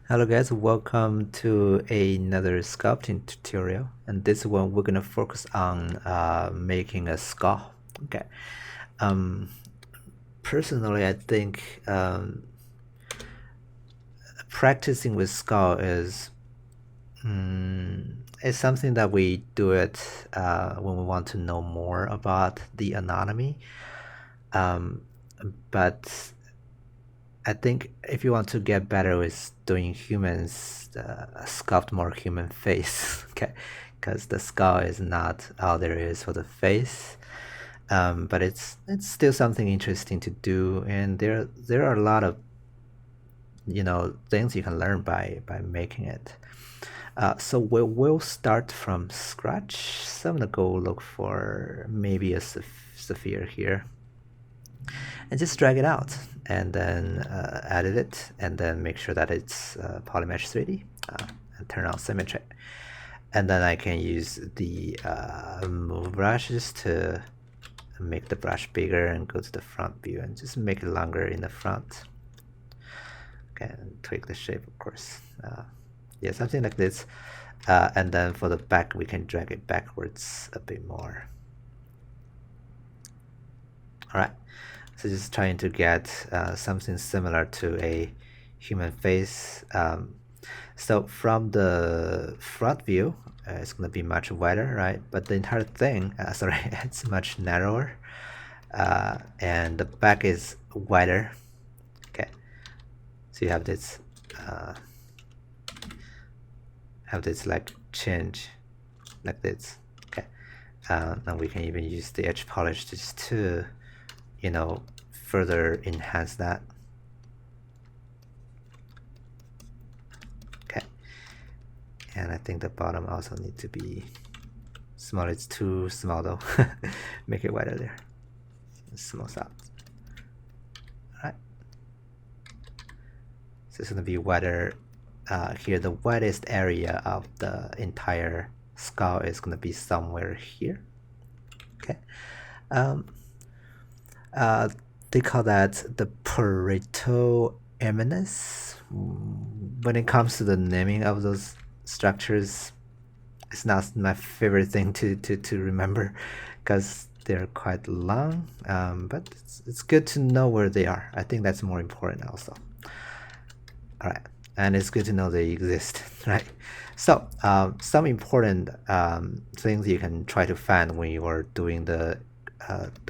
Hello guys, welcome to another sculpting tutorial, and this one we're gonna focus on making a skull. Okay. Um, Personally, I think practicing with skull is something that we do it when we want to know more about the anatomy. Um, but I think if you want to get better with doing humans, sculpt more human face, okay? Because the skull is not all there is for the face, but it's still something interesting to do, and there are a lot of things you can learn by making it. So we'll start from scratch. So I'm gonna go look for maybe a sphere here and just drag it out and then edit it and then make sure that it's polymesh 3D and turn on symmetry. And then I can use the move brushes to make the brush bigger and go to the front view and just make it longer in the front. Okay, and tweak the shape, of course. Yeah, something like this. And then for the back, we can drag it backwards a bit more. All right. So just trying to get something similar to a human face. So from the front view, it's going to be much wider, right? But the entire thing, sorry, it's much narrower. And the back is wider. Okay. So you have this like change like this. Okay. And we can even use the edge polish just to further enhance that. Okay. And I think the bottom also needs to be small. It's too small though. Make it wider there. Small out. Alright. So it's gonna be wider here. The widest area of the entire skull is gonna be somewhere here. Okay. They call that the Pareto eminence. When it comes to the naming of those structures, it's not my favorite thing to remember because they're quite long, but it's good to know where they are. I think that's more important also. All right, and it's good to know they exist, right? So some important things you can try to find when you are doing the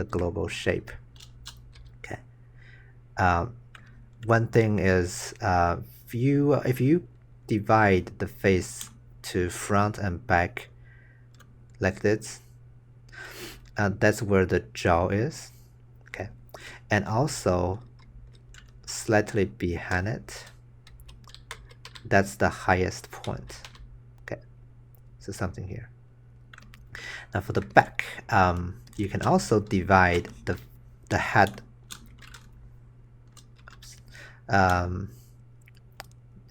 global shape. Okay. One thing is if you divide the face to front and back like this, that's where the jaw is. Okay. And also slightly behind it, that's the highest point. Okay. So something here. Now for the back, you can also divide the head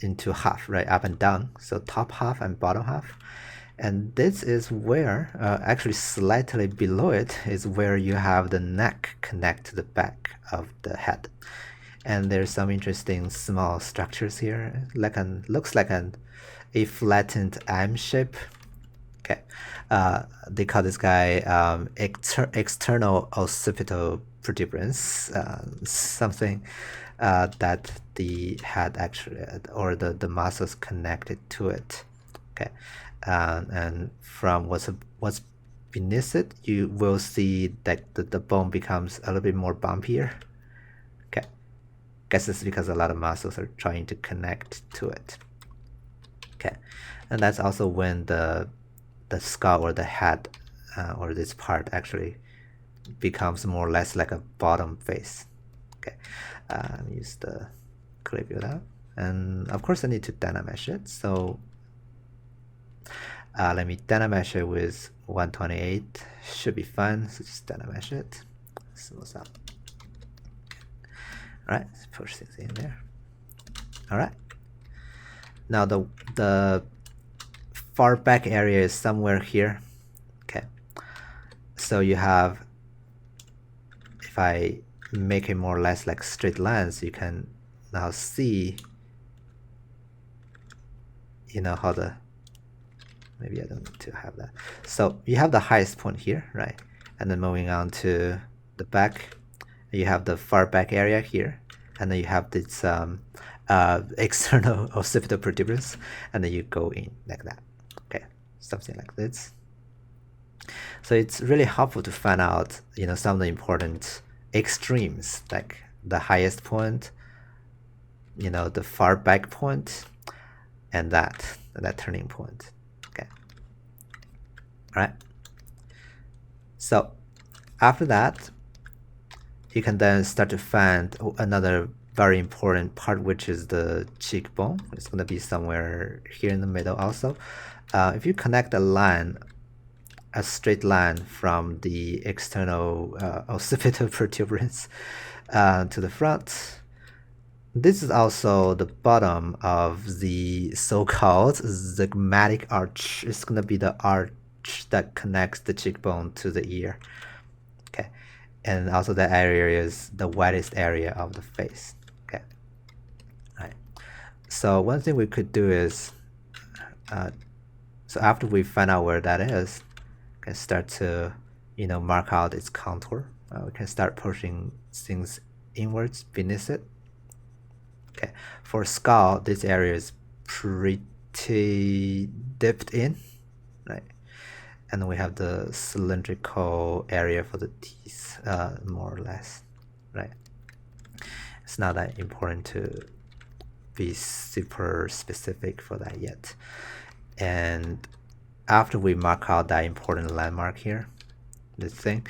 into half, right? Up and down. So top half and bottom half. And this is where, actually slightly below it, is where you have the neck connect to the back of the head. And there's some interesting small structures here. Looks like a flattened M shape. Okay. They call this guy external occipital protuberance, something that the head actually, or the muscles connected to it. Okay. And from what's beneath it, you will see that the bone becomes a little bit more bumpier. Okay. Guess it's because a lot of muscles are trying to connect to it. Okay. And that's also when the skull or the head or this part actually becomes more or less like a bottom face. Okay. Use the clip view now. And of course I need to dynamesh it. So let me dynamesh it with 128. Should be fun. So just dynamesh it. Smooth out. All right, let's push things in there. All right. Now the far back area is somewhere here. Okay. So you have, if I make it more or less like straight lines, you can now see you know how the, maybe I don't need to have that. So you have the highest point here, right? And then moving on to the back, you have the far back area here, and then you have this external occipital protuberance, and then you go in like that. Okay, something like this. So it's really helpful to find out, you know, some of the important extremes, like the highest point, you know, the far back point, and that turning point. Okay. All right. So after that, you can then start to find another very important part, which is the cheekbone. It's going to be somewhere here in the middle also. If you connect a line, a straight line from the external occipital protuberance to the front, this is also the bottom of the so-called zygomatic arch. It's going to be the arch that connects the cheekbone to the ear. Okay, and also that area is the widest area of the face. Okay, all right. So one thing we could do is, so after we find out where that is, we can start to, you know, mark out its contour. We can start pushing things inwards beneath it. Okay, for skull, this area is pretty dipped in, right? And then we have the cylindrical area for the teeth, more or less, right? It's not that important to be super specific for that yet. And after we mark out that important landmark here, this thing,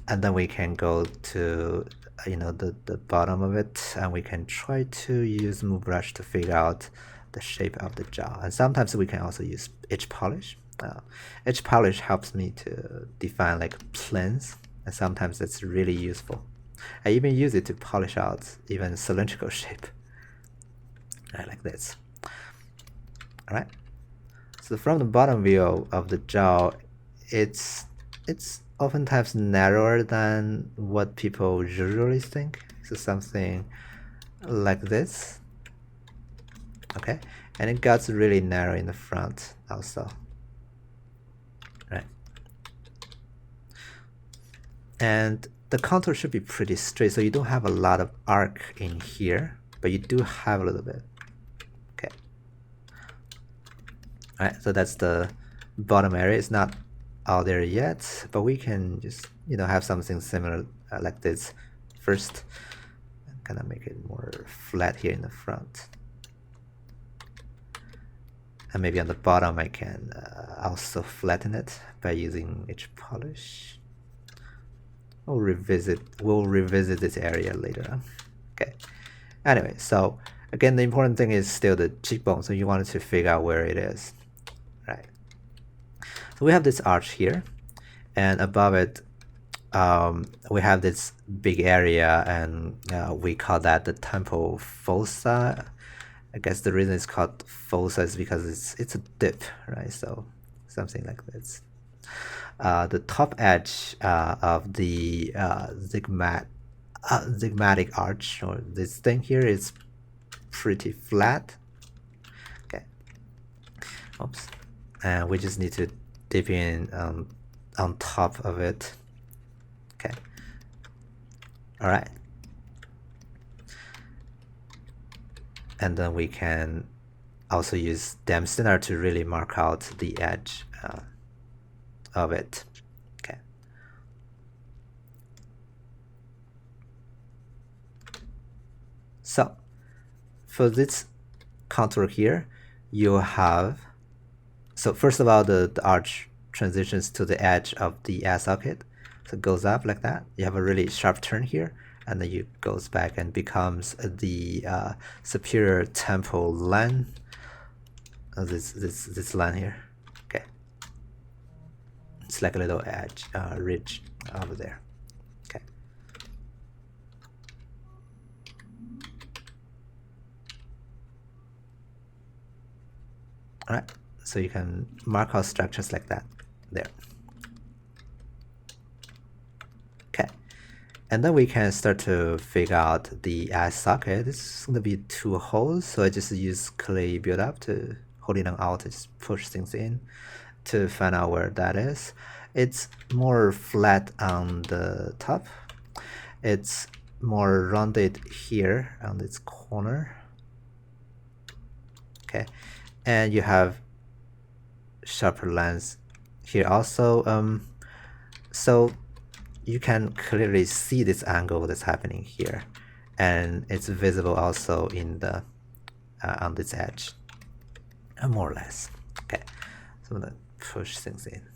and then we can go to, you know, the bottom of it, and we can try to use move brush to figure out the shape of the jaw. And sometimes we can also use edge polish. Edge polish helps me to define like planes, and sometimes it's really useful. I even use it to polish out even cylindrical shape, right, like this. All right. So from the bottom view of the jaw, it's oftentimes narrower than what people usually think. So something like this. Okay, and it gets really narrow in the front also. Right. And the contour should be pretty straight, so you don't have a lot of arc in here, but you do have a little bit. Okay. All right, so that's the bottom area. It's not out there yet, but we can just, you know, have something similar like this first, and kind of make it more flat here in the front. And maybe on the bottom I can also flatten it by using edge polish. We'll revisit this area later on. Okay. Anyway, so again, the important thing is still the cheekbone, so you wanted to figure out where it is, right? So we have this arch here, and above it we have this big area, and we call that the temple fossa. I guess the reason it's called fossa is because it's a dip, right? So something like this. The top edge of the zygomatic arch, or this thing here, is pretty flat. Okay. Oops. And we just need to dip in on top of it. Okay. All right. And then we can also use dam thinner to really mark out the edge of it. Okay. So for this contour here, you have, so first of all, the arch transitions to the edge of the eye socket. So it goes up like that. You have a really sharp turn here, and then it goes back and becomes the superior temple line. This line here. Okay. It's like a little edge, ridge over there. Okay. All right. So you can mark out structures like that there. Okay. And then we can start to figure out the eye socket. This is going to be 2 holes, so I just use clay build up to holding on Alt, just push things in to find out where that is. It's more flat on the top. It's more rounded here on this corner. Okay, and you have sharper lines here also. So you can clearly see this angle that's happening here, and it's visible also in the on this edge, more or less. Okay, so I'm gonna push things in.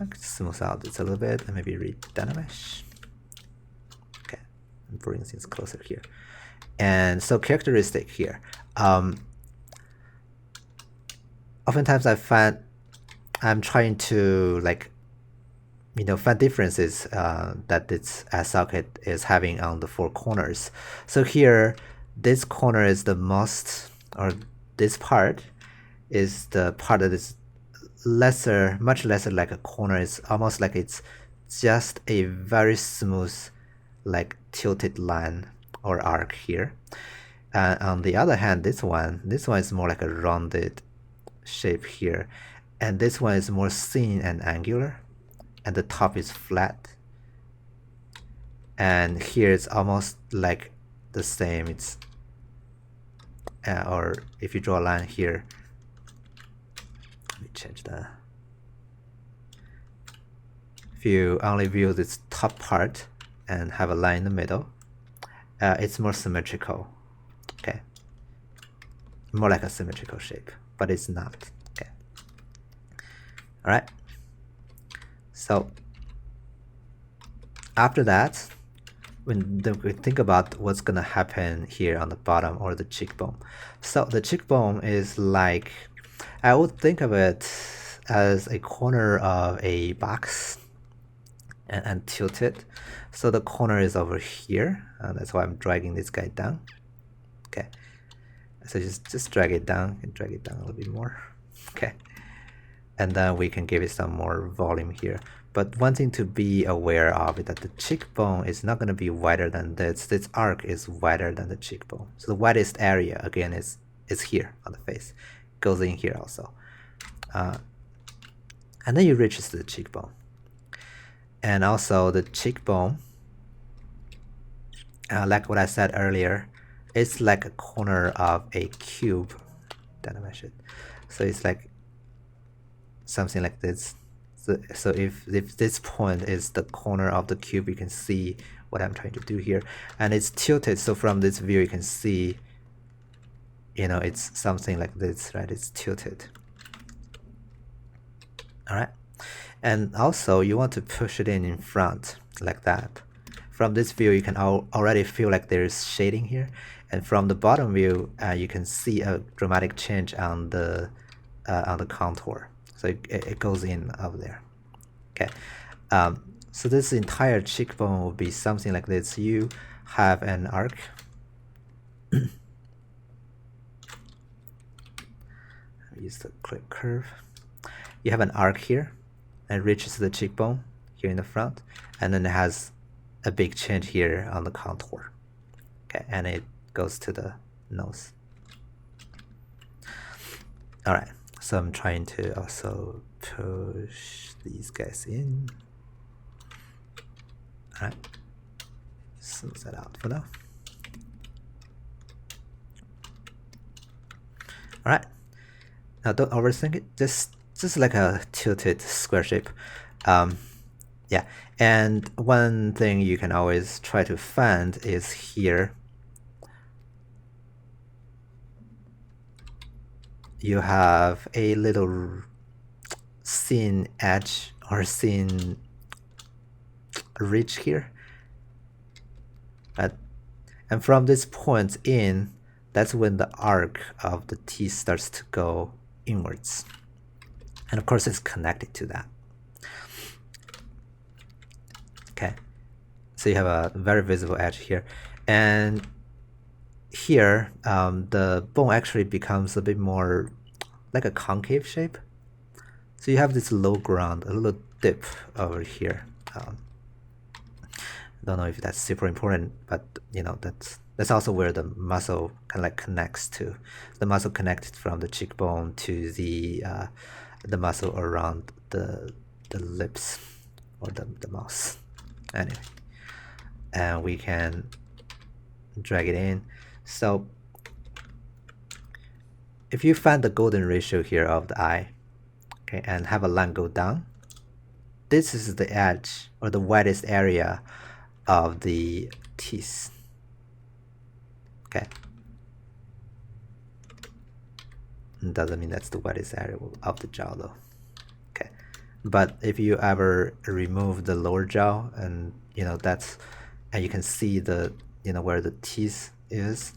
I could smooth out this a little bit and maybe redynamish. Okay, and bring things closer here. And so characteristic here. Oftentimes I find I'm trying to find differences that this socket is having on the four corners. So here, this corner is the most, or this part is the part that is lesser, much lesser like a corner. It's almost like it's just a very smooth, like tilted line or arc here. On the other hand, this one is more like a rounded shape here, and this one is more thin and angular, and the top is flat. And here it's almost like the same. It's or if you draw a line here, let me change that. If you only view this top part and have a line in the middle, it's more symmetrical. Okay, more like a symmetrical shape, but it's not. Okay, all right. So after that, when we think about what's gonna happen here on the bottom, or the cheekbone. So the cheekbone is like, I would think of it as a corner of a box and tilt it. So the corner is over here, and that's why I'm dragging this guy down. Okay, so just drag it down and drag it down a little bit more. Okay, and then we can give it some more volume here. But one thing to be aware of is that the cheekbone is not going to be wider than this. This arc is wider than the cheekbone. So the widest area, again, is here on the face. Goes in here also. And then you reach to the cheekbone. And also the cheekbone, like what I said earlier, it's like a corner of a cube. Then I measured. So it's like something like this. So if this point is the corner of the cube, you can see what I'm trying to do here. And it's tilted, so from this view you can see, it's something like this, right? It's tilted. All right. And also you want to push it in front like that. From this view you can already feel like there's shading here. And from the bottom view, you can see a dramatic change on the contour. So it goes in over there. Okay, so this entire cheekbone will be something like this. You have an arc. Use the clip curve. You have an arc here, and it reaches the cheekbone here in the front, and then it has a big change here on the contour. Okay, and it goes to the nose. All right. So I'm trying to also push these guys in. All right, smooth that out for now. All right, now don't overthink it. Just like a tilted square shape. Yeah, and one thing you can always try to find is here. You have a little thin edge or thin ridge here. And from this point in, that's when the arc of the teeth starts to go inwards. And of course it's connected to that. Okay, so you have a very visible edge here. And here, the bone actually becomes a bit more like a concave shape. So you have this low ground, a little dip over here. I don't know if that's super important, but that's That's also where the muscle kind of like connects to. The muscle connected from the cheekbone to the muscle around the lips or the mouth. Anyway, and we can drag it in. So if you find the golden ratio here of the eye, okay, and have a line go down, this is the edge or the widest area of the teeth. Okay. Doesn't mean that's the widest area of the jaw though. Okay. But if you ever remove the lower jaw and that's, and you can see the where the teeth is,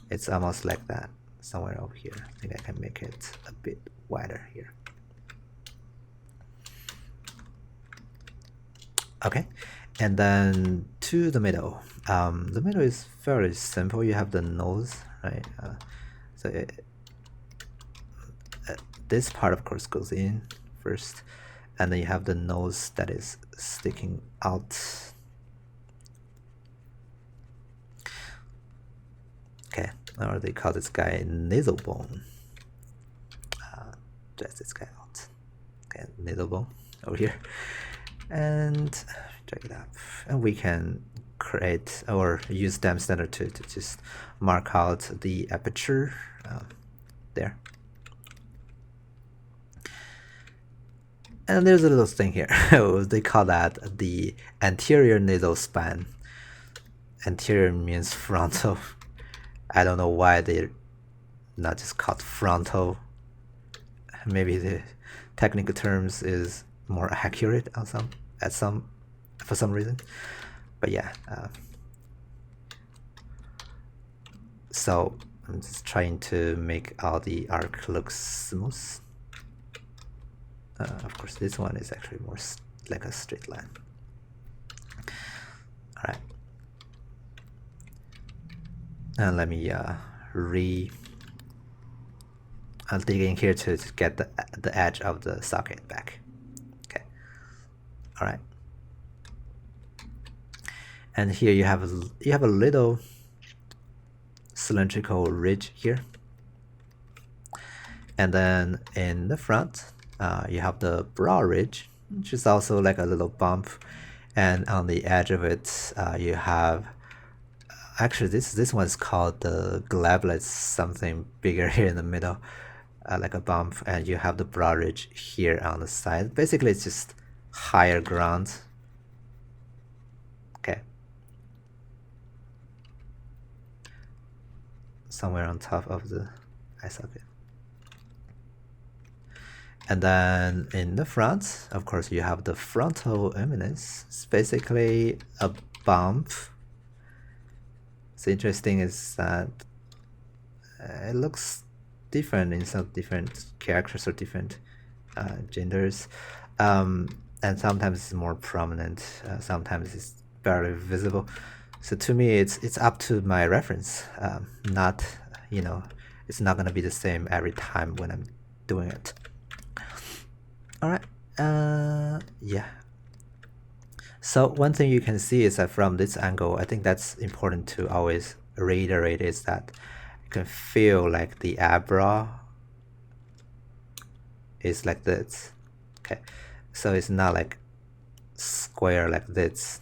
it's almost like that somewhere over here. I think I can make it a bit wider here. Okay, and then to the middle. The middle is fairly simple. You have the nose, right? This part, of course, goes in first, and then you have the nose that is sticking out. Okay, or they call this guy nasal bone. Drag this guy out. Okay, nasal bone over here, and drag it up, and we can create or use stem standard to just mark out the aperture there. And there's a little thing here. They call that the anterior nasal span. Anterior means frontal. I don't know why they're not just called frontal. Maybe the technical terms is more accurate on for some reason. But yeah. So I'm just trying to make all the arc look smooth. Of course, this one is actually more like a straight line. All right. And let me I'll dig in here to get the edge of the socket back. Okay. All right. And here you have a little cylindrical ridge here. And then in the front, you have the brow ridge, which is also like a little bump, and on the edge of it, you have actually this one's called the glablet, something bigger here in the middle, like a bump, and you have the brow ridge here on the side. Basically, it's just higher ground. Okay, somewhere on top of the eye socket. And then in the front, of course, you have the frontal eminence. It's basically a bump. What's interesting is that it looks different in some different characters or different genders. And sometimes it's more prominent, sometimes it's barely visible. So to me, it's up to my reference. Not, it's not gonna be the same every time when I'm doing it. All right, yeah. So one thing you can see is that from this angle, I think that's important to always reiterate, is that you can feel like the eyebrow is like this. Okay, so it's not like square like this.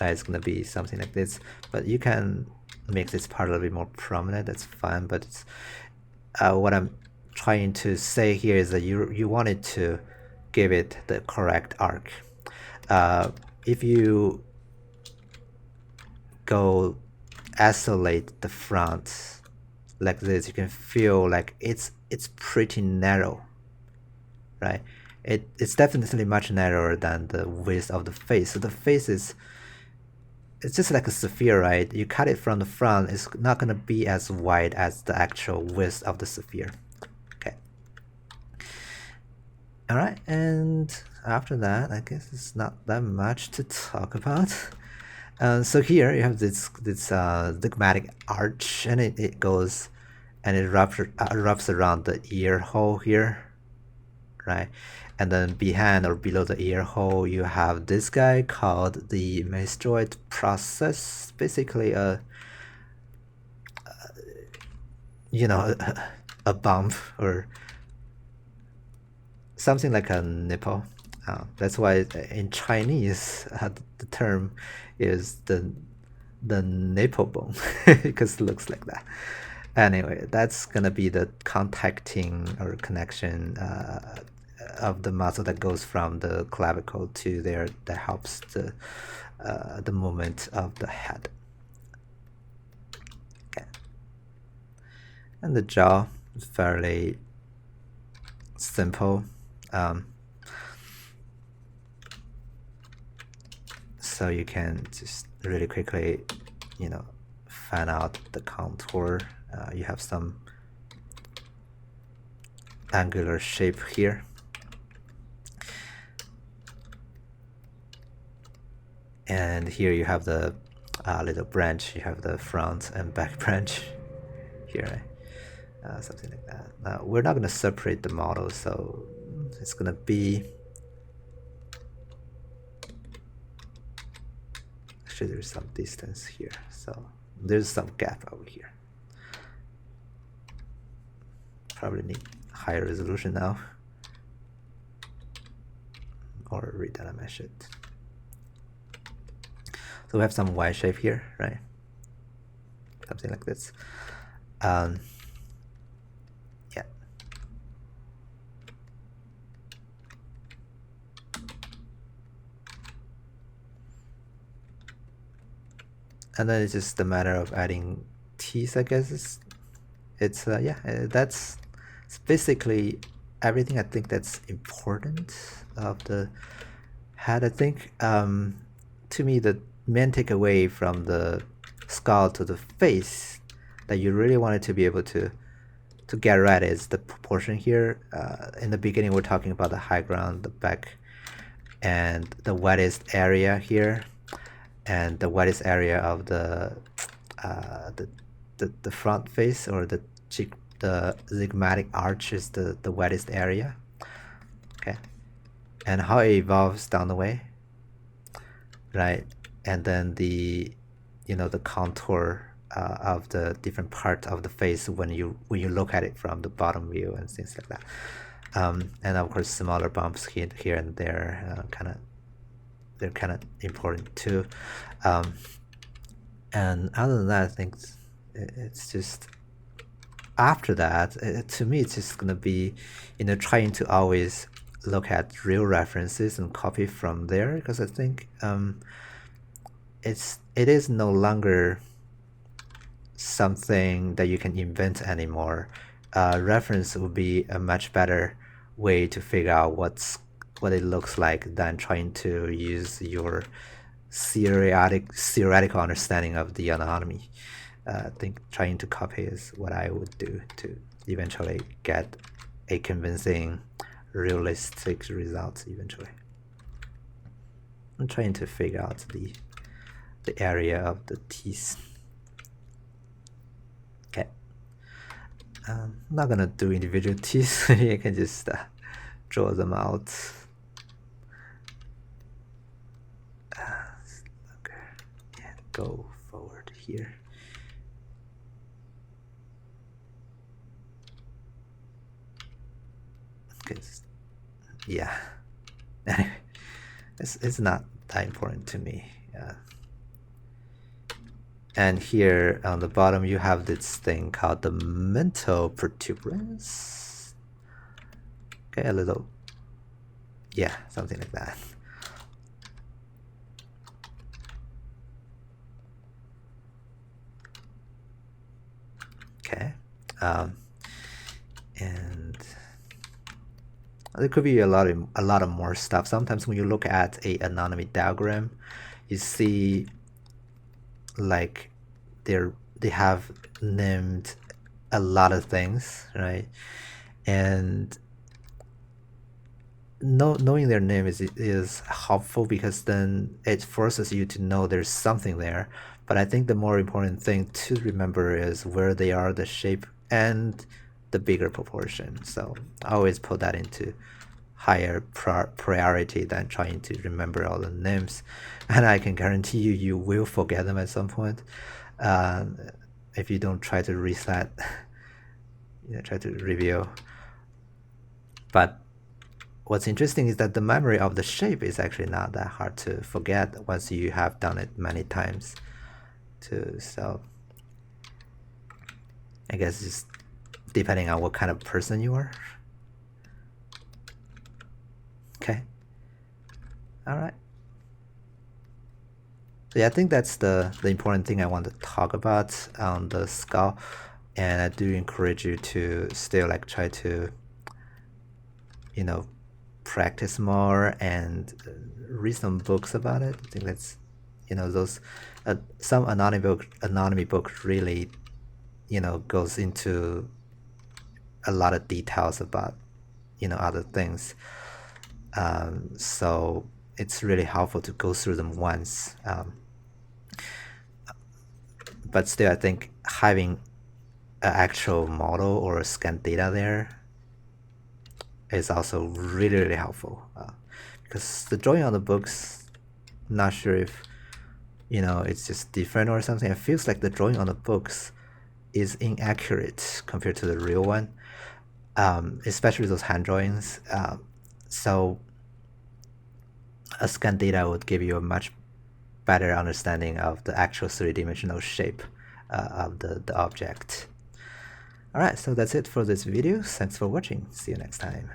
It's gonna be something like this, but you can make this part a little bit more prominent. That's fine, but it's, what I'm trying to say here is that you wanted to give it the correct arc. If you go isolate the front like this, you can feel like it's pretty narrow, right? It's definitely much narrower than the width of the face. So the face it's just like a sphere, right? You cut it from the front, it's not gonna be as wide as the actual width of the sphere. Okay. All right, and after that, I guess it's not that much to talk about. So here you have this stigmatic arch, and it goes and it wraps around the ear hole here, right? And then behind or below the ear hole, you have this guy called the Mastoid Process, basically a you know, a bump or something like a nipple. That's why in Chinese the term is the nipple bone because it looks like that. Anyway, that's gonna be the contacting or connection of the muscle that goes from the clavicle to there that helps the movement of the head. Okay. And the jaw is fairly simple. So you can just really quickly, you know, fan out the contour. You have some angular shape here. And here you have the little branch. You have the front and back branch here, something like that. Now we're not going to separate the model, so it's going to be, actually there's some distance here, so there's some gap over here. Probably need higher resolution now, or redynamize it. So we have some Y shape here, right? Something like this. Yeah. And then it's just a matter of adding teeth, I guess. It's yeah, that's it's basically everything I think that's important of the head. I think to me the main takeaway from the skull to the face that you really wanted to be able to get right is the proportion here. In the beginning we're talking about the high ground, the back, and the wettest area here, and the wettest area of the front face, or the zygomatic arch is the wettest area. Okay, and how it evolves down the way, right? And then the, you know, the contour of the different part of the face when you look at it from the bottom view and things like that. And of course smaller bumps here and there, they're kind of important too. And other than that, I think it's just, after that, to me it's just gonna be, you know, trying to always look at real references and copy from there, because I think it is no longer something that you can invent anymore. Reference would be a much better way to figure out what it looks like than trying to use your theoretical understanding of the anatomy. I think trying to copy is what I would do to eventually get a convincing, realistic result eventually. I'm trying to figure out the area of the teeth. Okay. I'm not gonna do individual teeth. You can just draw them out. Okay. Yeah, go forward here. Okay. Yeah. Anyway, it's not that important to me. And here on the bottom you have this thing called the mental protuberance. Okay, a little, yeah, something like that. Okay, and there could be a lot of more stuff. Sometimes when you look at a anatomy diagram, you see like they have named a lot of things, right? And knowing their name is helpful, because then it forces you to know there's something there. But I think the more important thing to remember is where they are, the shape, and the bigger proportion. So I always put that into higher priority than trying to remember all the names. And I can guarantee you will forget them at some point if you don't try to reset try to review. But what's interesting is that the memory of the shape is actually not that hard to forget once you have done it many times too. So I guess just depending on what kind of person you are. Okay. All right. So yeah, I think that's the important thing I want to talk about on the skull, and I do encourage you to still like try to, you know, practice more and read some books about it. I think that's, you know, those some anatomy book really, you know, goes into a lot of details about, you know, other things. So it's really helpful to go through them once. But still, I think having an actual model or scan data there is also really helpful, because the drawing on the books, not sure if, you know, it's just different or something. It feels like the drawing on the books is inaccurate compared to the real one, especially those hand drawings. So a scan data would give you a much better understanding of the actual three-dimensional shape of the object. Alright, so that's it for this video. Thanks for watching. See you next time.